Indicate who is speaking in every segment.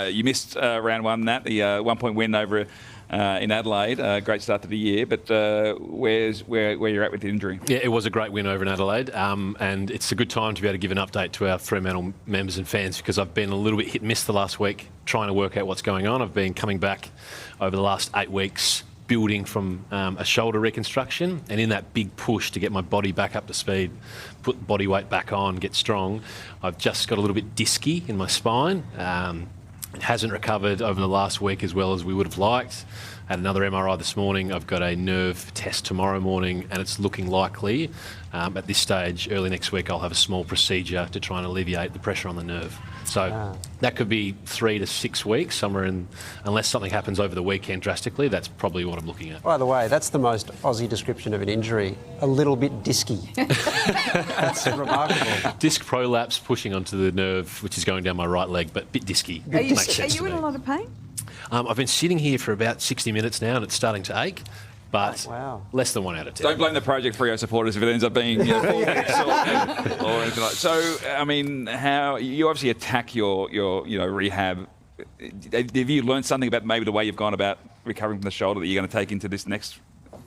Speaker 1: You missed round one, Nat, the 1 point win over in Adelaide. Great start to the year, but where you're at with the injury?
Speaker 2: Yeah, it was a great win over in Adelaide, and it's a good time to be able to give an update to our Fremantle members and fans, because I've been a little bit hit and miss the last week trying to work out what's going on. I've been coming back over the last 8 weeks, building from a shoulder reconstruction, and in that big push to get my body back up to speed, put body weight back on, get strong, I've just got a little bit disky in my spine. It hasn't recovered over the last week as well as we would have liked. Had another MRI this morning. I've got a nerve test tomorrow morning, and it's looking likely at this stage, early next week, I'll have a small procedure to try and alleviate the pressure on the nerve. So that could be 3 to 6 weeks, somewhere in, unless something happens over the weekend drastically. That's probably what I'm looking at.
Speaker 3: By the way, that's the most Aussie description of an injury. A little bit disky. That's remarkable.
Speaker 2: Disc prolapse pushing onto the nerve, which is going down my right leg, but a bit disky.
Speaker 4: Are you in a lot of pain?
Speaker 2: I've been sitting here for about 60 minutes now, and it's starting to ache. But less than 1 out of 10.
Speaker 1: Don't blame the Project Freo supporters if it ends up being 4 weeks or anything like that. So, I mean, how you obviously attack your rehab. Have you learned something about maybe the way you've gone about recovering from the shoulder that you're going to take into this next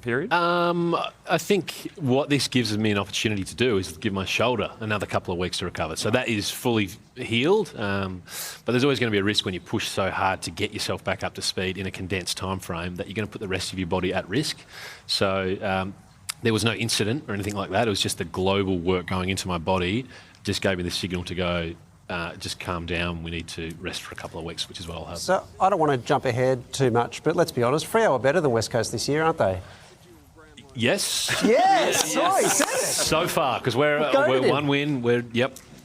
Speaker 1: period?
Speaker 2: I think what this gives me an opportunity to do is give my shoulder another couple of weeks to recover. So that is fully healed, but there's always going to be a risk when you push so hard to get yourself back up to speed in a condensed time frame that you're going to put the rest of your body at risk. So there was no incident or anything like that. It was just the global work going into my body just gave me the signal to go, just calm down, we need to rest for a couple of weeks, which is what I'll have.
Speaker 3: So I don't want to jump ahead too much, but let's be honest, Freo are better than West Coast this year, aren't they?
Speaker 2: Yes.
Speaker 3: Yes. Sorry, said it.
Speaker 2: So far, because we're one win.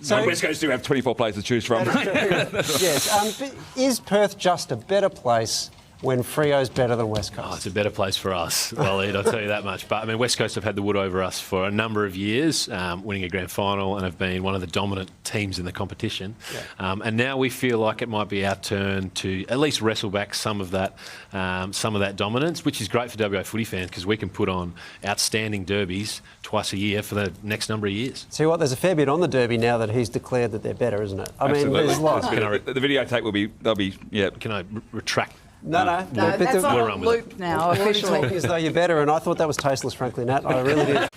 Speaker 1: So West Coast do have 24 players to choose from.
Speaker 3: Yes. But is Perth just a better place when Freo's better than West Coast?
Speaker 2: Oh, it's a better place for us, Waleed, I'll tell you that much. But I mean, West Coast have had the wood over us for a number of years, winning a grand final, and have been one of the dominant teams in the competition. Yeah. And now we feel like it might be our turn to at least wrestle back some of that dominance, which is great for WA footy fans because we can put on outstanding derbies twice a year for the next number of years.
Speaker 3: See what? There's a fair bit on the derby now that he's declared that they're better, isn't it? I
Speaker 1: Absolutely.
Speaker 3: mean, there's lots.
Speaker 1: The videotape will be. They'll be. Yeah.
Speaker 2: Can I retract?
Speaker 4: No, that's on a loop now, officially.
Speaker 3: You're talking as though you're better, and I thought that was tasteless, frankly, Nat. I really did.